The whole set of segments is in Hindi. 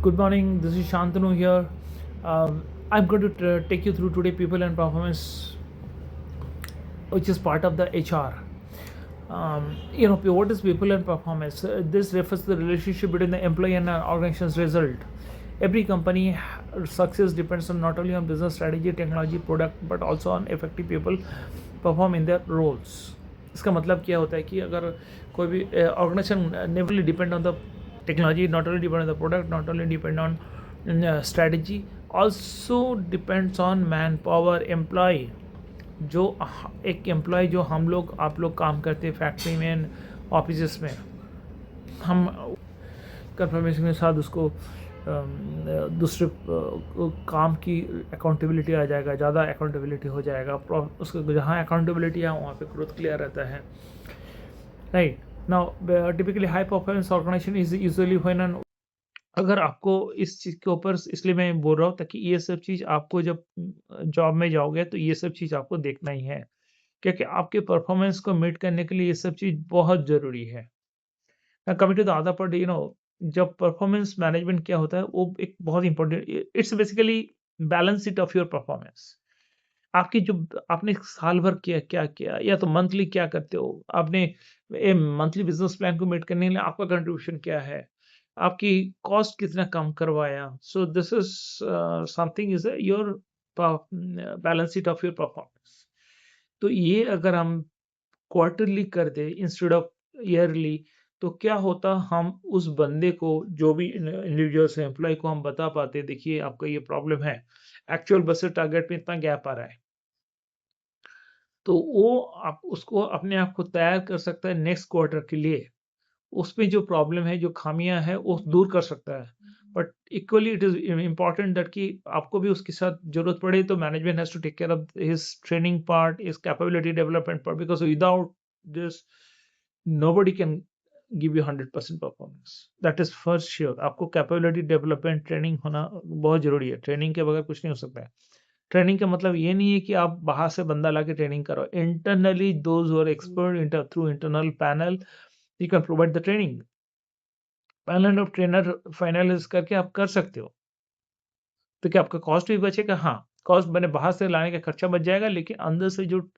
Good morning. This is Shantanu here. I'm going to take you through today people and performance, which is part of the HR. What is people and performance? This refers to the relationship between the employee and an organization's result. Every company success depends on not only on business strategy, technology, product, but also on effective people perform in their roles. इसका मतलब क्या होता है कि अगर कोई भी organisation nearly depend on the technology, not only depend on the product, not only depend on strategy, also depends on manpower, employee. जो एक एम्प्लॉय जो हम लोग आप लोग काम करते हैं फैक्ट्री में, ऑफिस में, हम कंफर्मेशन के साथ उसको दूसरे काम की अकाउंटेबिलिटी आ जाएगा, ज़्यादा अकाउंटेबिलिटी हो जाएगा, उसको जहाँ अकाउंटेबिलिटी है वहाँ पे ग्रोथ क्लियर रहता है, right. Now typically high performance organisation is usually when an, अगर आपको इस चीज़ के ऊपर इसलिए मैं बोल रहा हूँ ताकि ये सब चीज़ आपको जब जॉब में जाओगे तो ये सब चीज़ आपको देखना ही है, क्योंकि आपके परफॉर्मेंस को मीट करने के लिए ये सब चीज़ बहुत ज़रूरी है। Coming to the other part, जब परफॉर्मेंस मैनेजमेंट क्या होता है वो एक बहुत important, it's basically balance sheet of your performance. आपकी जो आपने साल भर किया क्या किया, या तो मंथली क्या करते हो, आपने मंथली बिजनेस प्लान को मीट करने के लिए आपका कंट्रीब्यूशन क्या है, आपकी कॉस्ट कितना कम करवाया। So this is something is your balance sheet of your performance. तो ये अगर हम क्वार्टरली कर दे इंस्टेड ऑफ ईयरली, तो क्या होता, हम उस बंदे को, जो भी इंडिविजुअल्स है, एम्प्लॉय को हम बता पाते, देखिए आपका ये प्रॉब्लम है, एक्चुअल बस टारगेट में इतना गैप आ रहा है, तो वो आप उसको अपने आप को तैयार कर सकता है नेक्स्ट क्वार्टर के लिए, उसमें जो प्रॉब्लम है, जो खामियां है, वो दूर कर सकता है। But equally it is important that कि आपको भी उसके साथ जरूरत पड़े तो management has to take care of his training part, his capability development part, because without this nobody can give you 100% performance, that is first sure. आपको कैपेबिलिटी डेवलपमेंट ट्रेनिंग होना बहुत जरूरी है, ट्रेनिंग के बगैर कुछ नहीं हो सकता है। ट्रेनिंग का मतलब ये नहीं है कि आप बाहर से बंदा ला के ट्रेनिंग करो, internally those who are expert through internal panel you can provide the training. Panel of trainer finalise करके आप कर सकते हो, तो क्या आपका कॉस्ट भी बचेगा? हाँ, कॉस्ट मैंने बाहर से लाने का खर्चा बच जाएगा, लेकिन अंदर से जो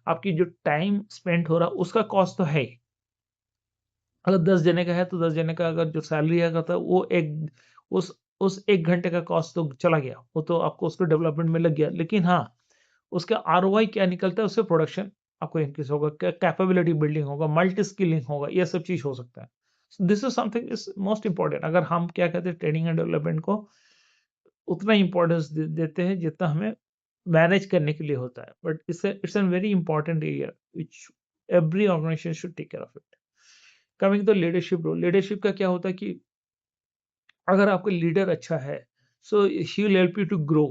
आपकी जो टाइम स्पेंड हो रहा उसका कॉस्ट तो है ही। अगर 10 जने का है तो 10 जने का अगर जो सैलरी है तो वो एक उस 1 घंटे का कॉस्ट तो चला गया, वो तो आपको उसको डेवलपमेंट में लग गया। लेकिन हाँ, उसका आरओआई क्या निकलता है, उससे प्रोडक्शन आपको इंक्रीज होगा, कैपेबिलिटी बिल्डिंग होगा, मल्टी स्किलिंग होगा, ये सब चीज हो सकता है। This is something is most important. अगर हम क्या कहते हैं, ट्रेनिंग एंड डेवलपमेंट को उतना इंपॉर्टेंस देते हैं जितना हमें मैनेज करने के लिए होता है, but it's an very important area which every organisation should take care of it. Coming to leadership role, leadership का क्या होता है कि अगर आपका लीडर अच्छा है, so he will help you to grow.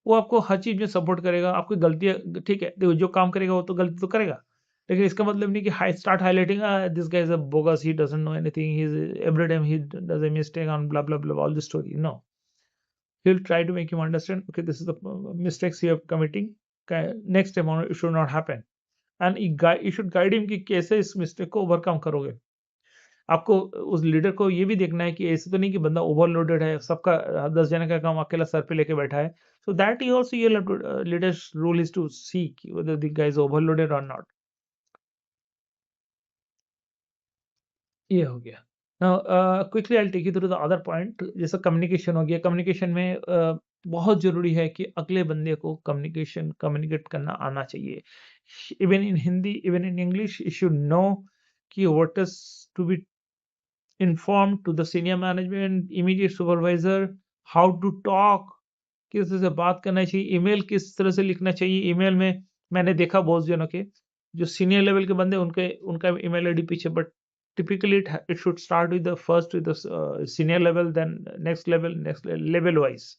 वो आपको हर चीज में सपोर्ट करेगा, आपकी गलतियां, ठीक है, देखो जो काम करेगा वो तो गलती तो करेगा, लेकिन इसका मतलब नहीं कि high start highlighting this guys a bogus, he doesn't know anything, he is every time he does a mistake on blah blah blah all the story. No, he will try to make you understand, okay this is the mistakes you are committing, next time it should not happen, and you should guide him कि कैसे इस मिस्टेक को ओवरकम करोगे। आपको उस लीडर को ये भी देखना है कि ऐसे तो नहीं कि बंदा ओवरलोडेड है, सबका 10 जने का काम अकेला सर पे लेके बैठा है। So that he also you have to, leaders role is to see whether the guy is overloaded or not। ये हो गया। Now quickly I will take you through the other point, जैसे कम्युनिकेशन हो गया। कम्युनिकेशन में बहुत जरूरी है कि अगले बंदे को कम्युनिकेट करना आना चाहिए। Even in Hindi, even in English, you should know कि what is to be informed to the senior management, immediate supervisor, how to talk, किस तरह से बात करना चाहिए, ईमेल किस तरह से लिखना चाहिए। ईमेल में मैंने देखा बहुत जनों के, जो सीनियर लेवल के बंदे, उनके उनका ईमेल आईडी पीछे, but typically it should start with the first with the senior level, then next level wise.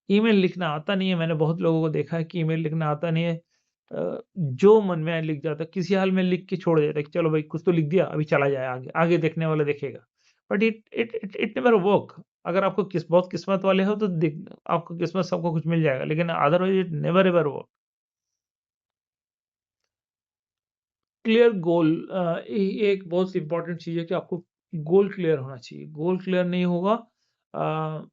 Email लिखना आता नहीं है, मैंने बहुत लोगों को देखा है कि ईमेल लिखना आता नहीं है, जो मन में आए लिख जाता है, किसी हाल में लिख के छोड़ देता है कि चलो भाई कुछ तो लिख दिया, अभी चला जाए, आगे आगे देखने वाला देखेगा। But it never work. अगर आपको बहुत किस्मत वाले हो तो आपको किस्मत सबको कुछ मिल जाएगा, लेकिन otherwise it never ever work. Clear goal, ये एक बहुत इंपॉर्टेंट चीज है कि आपको गोल क्लियर होना चाहिए। गोल क्लियर नहीं होगा अ,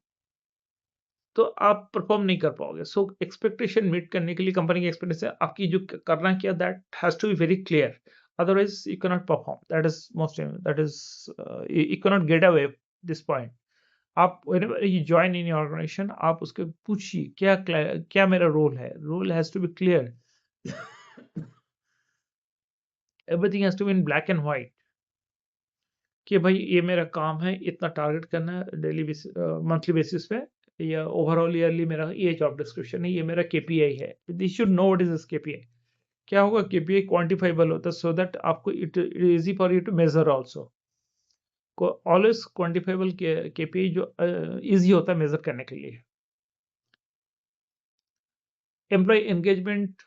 तो आप परफॉर्म नहीं कर पाओगे। सो एक्सपेक्टेशन मीट करने के लिए कंपनी की एक्सपेक्टेशन आपकी जो करना क्या, that has to be very clear, otherwise you can not perform. That is most, that is you can not get away this point. आप whenever you join in organisation, आप उसके पूछिए क्या क्या मेरा रोल है। Role has to be clear. Everything has to be in black and white कि भाई ये मेरा काम है, इतना टारगेट करना है डेली बेसिस, मंथली बेसिस पे, या ओवरऑल ईयरली मेरा ये जॉब डिस्क्रिप्शन है, ये मेरा केपीआई है। They should know what is this KPI. क्या होगा, केपीआई क्वांटिफाइबल होता है, सो दैट आपको it easy for you to measure also. Always quantifiable KPI जो इजी होता है मेजर करने के लिए। Employee engagement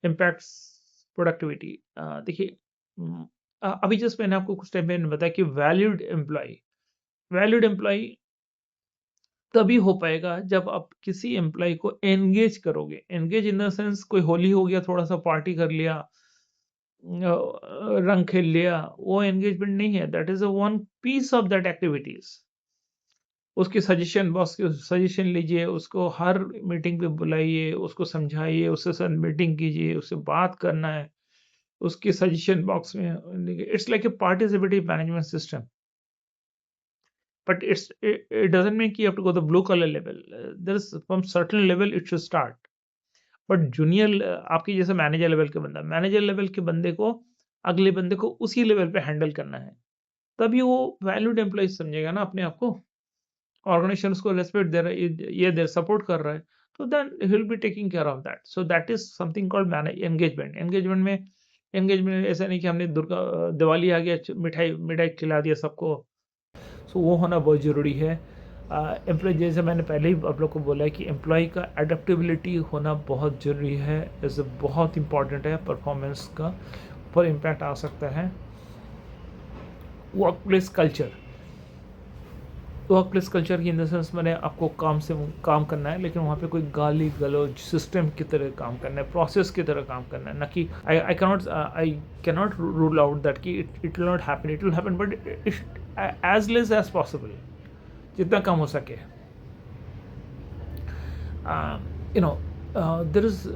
impacts productivity. देखिए, अभी जस्ट मैंने आपको कुछ टाइम पहले बताया कि वैल्यूड एम्प्लॉय तभी हो पाएगा जब आप किसी एम्प्लॉय को एंगेज करोगे। एंगेज इन द सेंस, कोई होली हो गया, थोड़ा सा पार्टी कर लिया, रंग खेल लिया, वो एंगेजमेंट नहीं है। That is a one piece of that activities. उसकी सजेशन, बॉस की सजेशन लीजिए, उसको हर मीटिंग पे बुलाइए, उसको समझाइए, उसके साथ मीटिंग कीजिए, उससे बात करना है, उसके सजेशन बॉक्स में। It's like a participative management system, but it doesn't mean you have to go the blue collar level. There is from certain level it should start. But junior, आपकी जैसे मैनेजर लेवल के बंदा, मैनेजर लेवल के बंदे को अगले बंदे को उसी लेवल पे हैंडल करना है, तभी वो वैल्यूड एम्प्लॉय समझेगा ना अपने आप को। ऑर्गेनाइजेशन उसको रेस्पेक्ट दे रहा है, ये दे सपोर्ट कर रहा है, तो then he will be taking care of that. So that is something called manage engagement. Engagement ऐसा नहीं कि हमने दुर्गा दिवाली आ गया, मिठाई मिठाई खिला दिया सबको। सो वो होना बहुत ज़रूरी है। एम्प्लॉय, जैसे मैंने पहले ही आप लोग को बोला है कि एम्प्लॉय का एडेप्टेबिलिटी होना बहुत ज़रूरी है, इस बहुत इंपॉर्टेंट है। परफॉर्मेंस का ऊपर इम्पैक्ट आ सकता है। वर्क प्लेस कल्चर की इन द सेंस, मैंने आपको काम करना है, लेकिन वहाँ पे कोई गाली गलौज सिस्टम की तरह काम करना है, प्रोसेस की तरह काम करना है, ना कि I cannot rule out that कि it will not happen, it will happen, but as less as possible, जितना कम हो सके। There is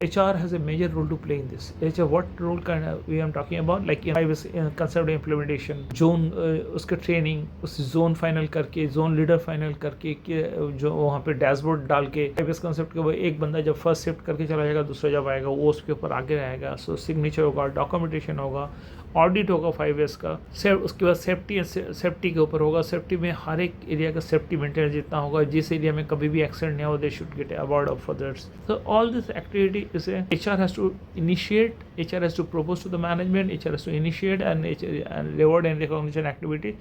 HR has a major role to play in this. HR, what role kind of we am talking about? Like I was in concept implementation, zone, उसके ट्रेनिंग, उस जोन फाइनल करके, जोन लीडर फाइनल करके, जो वहाँ पे डैशबोर्ड डाल के, इस कंसेप्ट के वो एक बंदा जब फर्स्ट शिफ्ट करके चला जाएगा, दूसरा जब आएगा वो उसके ऊपर आगे रहेगा। सो सिग्नेचर होगा, डॉक्यूमेंटेशन होगा, ऑडिट होगा 5 का। उसके बाद सेफ्टी के ऊपर होगा। सेफ्टी में हर एक एरिया का सेफ्टी मेंटेन जितना होगा, जिस एरिया में कभी भी एक्सीडेंट नहीं हो, they should get award of others. So all this activity is HR has to initiate, HR has to propose to the management, HR has to initiate, and reward and recognition activity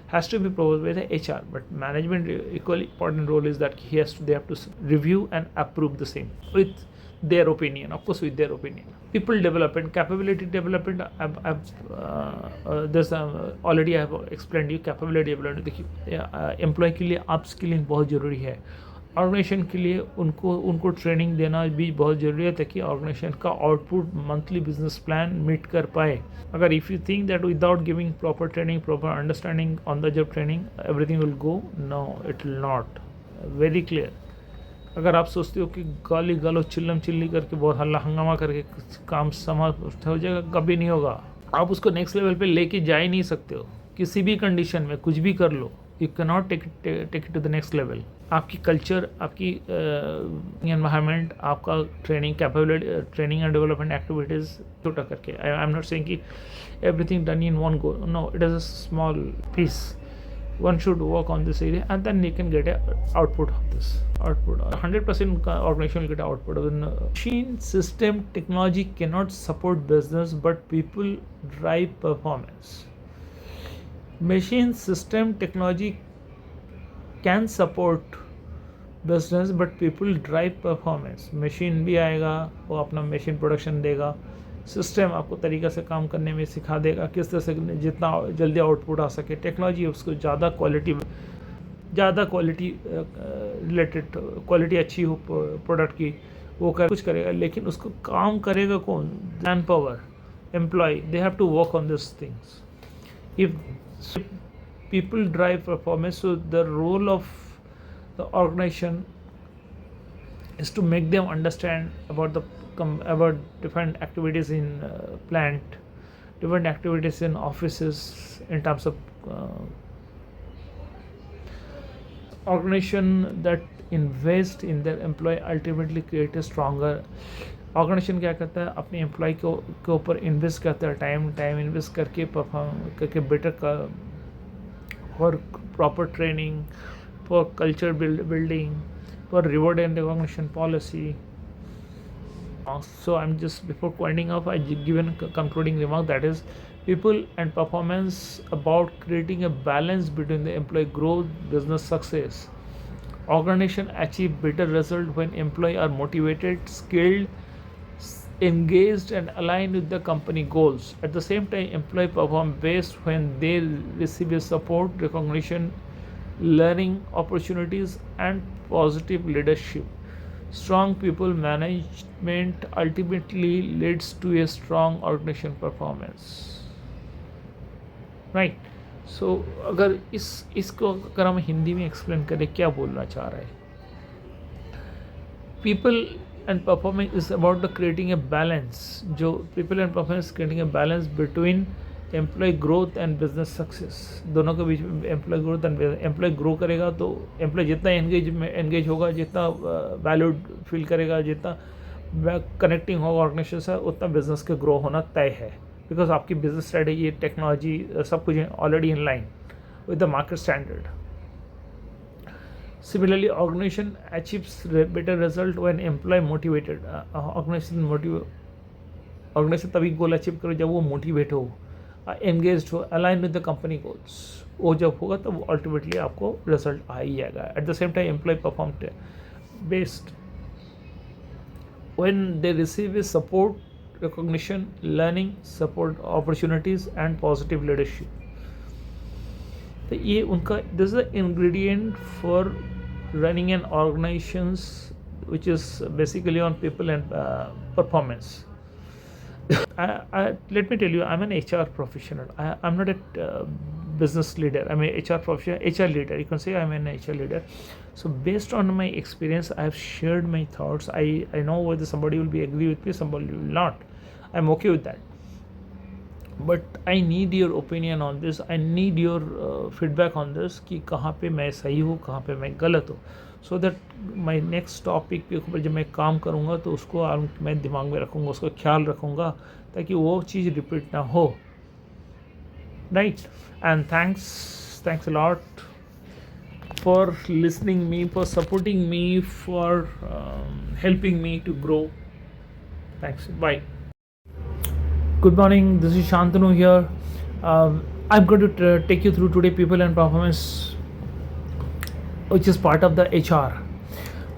has to be proposed by the HR. But management equally important role is that they have to review and approve the same with their opinion, of course with their opinion. People development, capability development, there's already I have explained you capability development. देखिए, एम्प्लॉय के लिए अपस्किलिंग बहुत ज़रूरी है। ऑर्गेनाइजेशन के लिए उनको ट्रेनिंग देना भी बहुत ज़रूरी है, ताकि ऑर्गेनाइजेशन का output monthly business plan meet कर पाए। अगर if you think that without giving proper training, proper understanding on the job training, everything will go, no it will not. Very clear. अगर आप सोचते हो कि गाली गलौज चिल्लम चिल्ली करके बहुत हल्ला हंगामा करके काम समाप्त हो जाएगा, कभी नहीं होगा। आप उसको नेक्स्ट लेवल पे लेके जा ही नहीं सकते हो किसी भी कंडीशन में, कुछ भी कर लो, you can not take it to the next level. आपकी कल्चर, आपकी एनवायरनमेंट, आपका training capability, training and development activities छोटा करके, आई एम नॉट सेइंग कि everything done in one go, no, it is a small piece. One should work on this area, and then you can get a output of this. Output 100% organization will get output. Machine system technology cannot support business, but people drive performance. Machine system technology can support business, but people drive performance. Machine भी आएगा, वो अपना मशीन प्रोडक्शन देगा, सिस्टम आपको तरीक़ा से काम करने में सिखा देगा, किस तरह से जितना जल्दी आउटपुट आ सके। टेक्नोलॉजी उसको ज़्यादा क्वालिटी रिलेटेड, क्वालिटी अच्छी हो प्रोडक्ट की, वो कुछ करेगा, लेकिन उसको काम करेगा कौन? Man power, employee, they have to work on this things. if people drive performance, so the role of the organization is to make them understand about about different activities in plant, different activities in offices in terms of organization that invest in their employee ultimately create a stronger organisation. क्या करता है, अपने एम्प्लॉय को के ऊपर इन्वेस्ट करता है, टाइम इन्वेस्ट करके परफॉर्म करके बेटर का for proper training, for culture building, for reward and recognition policy. So I'm just before winding up, I given a concluding remark, that is people and performance about creating a balance between the employee growth, business success. Organization achieve better result when employees are motivated, skilled, engaged and aligned with the company goals. At the same time, employees perform best when they receive a support, recognition, learning opportunities and positive leadership. Strong people management ultimately leads to a strong organization performance. Right. So अगर इसको अगर हम हिंदी में एक्सप्लेन करें, क्या बोलना चाह रहा है, people and performance is about the creating a balance. जो people and performance creating a balance between employ growth and business success. दोनों के बीच में employ growth and employ grow करेगा तो एम्प्लॉय जितना एंगेज होगा, जितना वैल्यूड फील करेगा, जितना कनेक्टिंग होगा ऑर्गेनाइजेशन से, उतना बिजनेस के ग्रो होना तय है. बिकॉज आपकी बिजनेस स्ट्रेटेजी, टेक्नोलॉजी, सब कुछ already in line with the market standard. Similarly, organization achieves better result when employee motivated. Organization तभी गोल अचीव करो जब वो मोटिवेट हो, एंगेज हो, align with the company goals. वो जब होगा तब अल्टीमेटली आपको रिजल्ट आ ही जाएगा. At the same time employee perform based when they receive a support, recognition, learning, support opportunities and positive leadership. तो ये उनका this is the ingredient for running an organisations which is basically on people and performance. Let me tell you, I'm an HR professional. I'm not a business leader. I'm a HR professional, HR leader. You can say I'm an HR leader. So based on my experience, I have shared my thoughts. I know whether somebody will be agree with me, somebody will not. I'm okay with that. But I need your opinion on this. I need your feedback on this कि कहाँ पे मैं सही हूँ, कहाँ पे मैं गलत हूँ. So that my next topic के ऊपर जब मैं काम करूँगा तो उसको मैं दिमाग में रखूँगा, उसको ख्याल रखूँगा ताकि वो चीज़ रिपीट ना हो. Right. And thanks a lot for listening me, for supporting me, for helping me to grow. Thanks. Bye. Good morning. This is Shantanu here. I'm going to take you through today people and performance, which is part of the HR.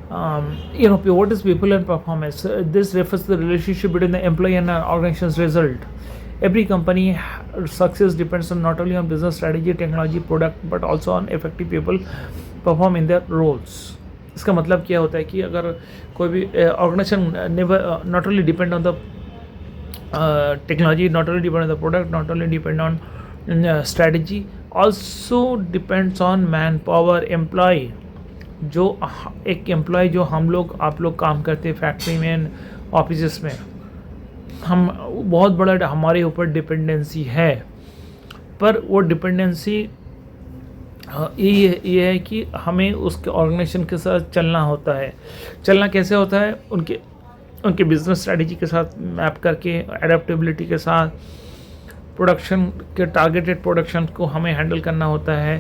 What is people and performance? This refers to the relationship between the employee and an organization's result. Every company success depends on not only on business strategy, technology, product, but also on effective people perform in their roles. इसका मतलब क्या होता है कि अगर कोई भी organisation never not only depend on the technology, not only depend on the product, not only depend on strategy, also depends on manpower, employee. जो एक एम्प्लॉय जो हम लोग आप लोग काम करते हैं फैक्ट्री में, ऑफिस में, हम बहुत बड़ा हमारे ऊपर डिपेंडेंसी है. पर वो डिपेंडेंसी ये है कि हमें उसके ऑर्गेनाइजेशन के साथ चलना होता है. चलना कैसे होता है? उनके बिजनेस स्ट्रेटजी के साथ मैप करके, एडेप्टेबिलिटी के साथ, प्रोडक्शन के टारगेटेड प्रोडक्शन को हमें हैंडल करना होता है,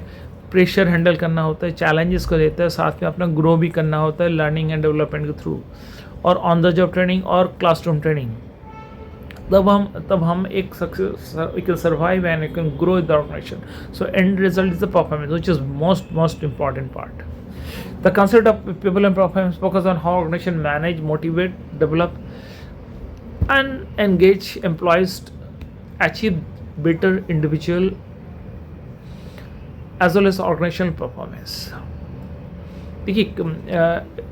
प्रेशर हैंडल करना होता है, चैलेंजेस को लेता है, साथ में अपना ग्रो भी करना होता है लर्निंग एंड डेवलपमेंट के थ्रू, और ऑन द जॉब ट्रेनिंग और क्लासरूम ट्रेनिंग. तब हम एक success, we can survive and we can grow the organisation. So end result is the performance, which is most important part. The concept of people and performance focus on how organization manage, motivate, develop, and engage employees to achieve better individual as well as organizational performance. देखिए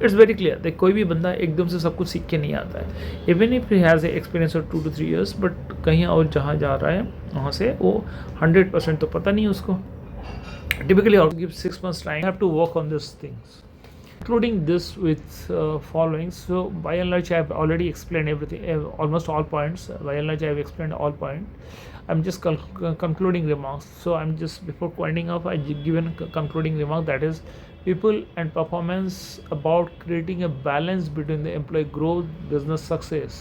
इट्स वेरी क्लियर, देख कोई भी बंदा एकदम से सब कुछ सीख के नहीं आता है, even if he has experience of 2 to 3 years, but कहीं और जहाँ जा रहा है वहाँ से वो 100% तो पता नहीं उसको. Typically, I'll give 6 months time. I have to work on these things, including this with following. So, by and large, I have already explained everything, almost all points. By and large, I have explained all points. I'm just concluding remarks. So, I'm just before winding up, I given concluding remark, that is, people and performance, about creating a balance between the employee growth, business success.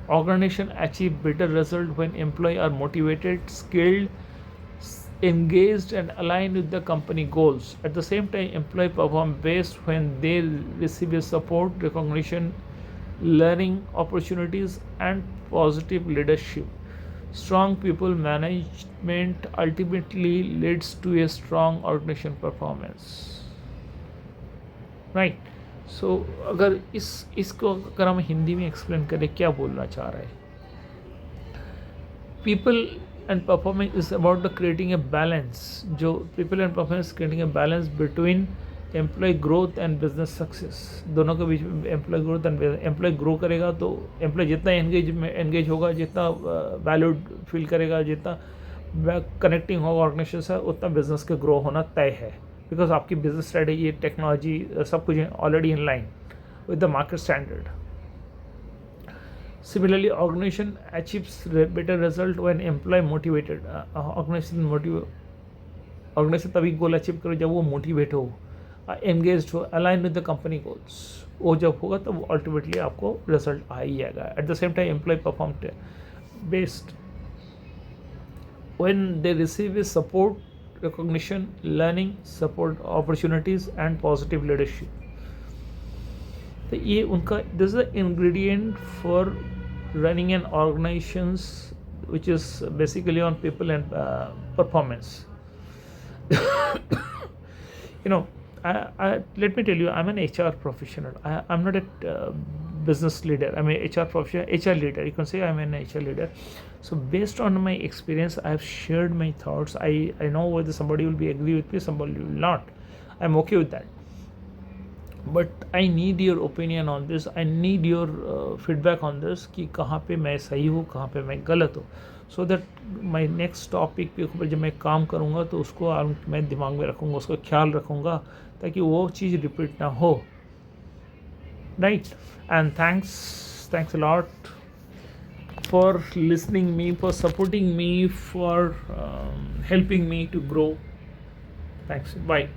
Organization achieve better result when employees are motivated, skilled, engaged and aligned with the company goals. At the same time, employees perform best when they receive a support, recognition, learning opportunities, and positive leadership. Strong people management ultimately leads to a strong organization performance. Right. So अगर इसको अगर हम हिंदी में एक्सप्लेन करें क्या बोलना चाह रहा है, people and performance is about the creating a balance. जो people and performance creating a balance between employee growth and business success. दोनों के बीच में employee growth and employee grow करेगा तो employee जितना engage होगा, जितना valued feel करेगा, जितना connecting होगा ऑर्गेनाइजेशन से, उतना business के grow होना तय है, because आपकी business strategy, technology, सब कुछ already in line with the market standard. Similarly, organization achieves better result when employee motivated. Organization तभी गोल अचीव करो जब वो मोटिवेट हो, एंगेज्ड हो, align with the company goals. वो जब होगा तब अल्टीमेटली आपको रिजल्ट आ ही जाएगा. At the same time employee perform based when they receive is support, recognition, learning, support opportunities and positive leadership. तो ये उनका this is ingredient for running an organisations which is basically on people and performance. You know, let me tell you, I'm an HR professional. I'm not a business leader. I'm a HR professional, HR leader. You can say I'm an HR leader. So based on my experience, I have shared my thoughts. I know whether somebody will be agree with me, somebody will not. I'm okay with that. But I need your opinion on this. I need your feedback on this कि कहाँ पे मैं सही हूँ, कहाँ पे मैं गलत हूँ, so that my next topic पे ऊपर जब मैं काम करूँगा तो उसको मैं दिमाग में रखूँगा, उसका ख्याल रखूँगा ताकि वो चीज़ रिपीट ना हो. Right. And thanks a lot for listening me, for supporting me, for helping me to grow. Thanks. Bye.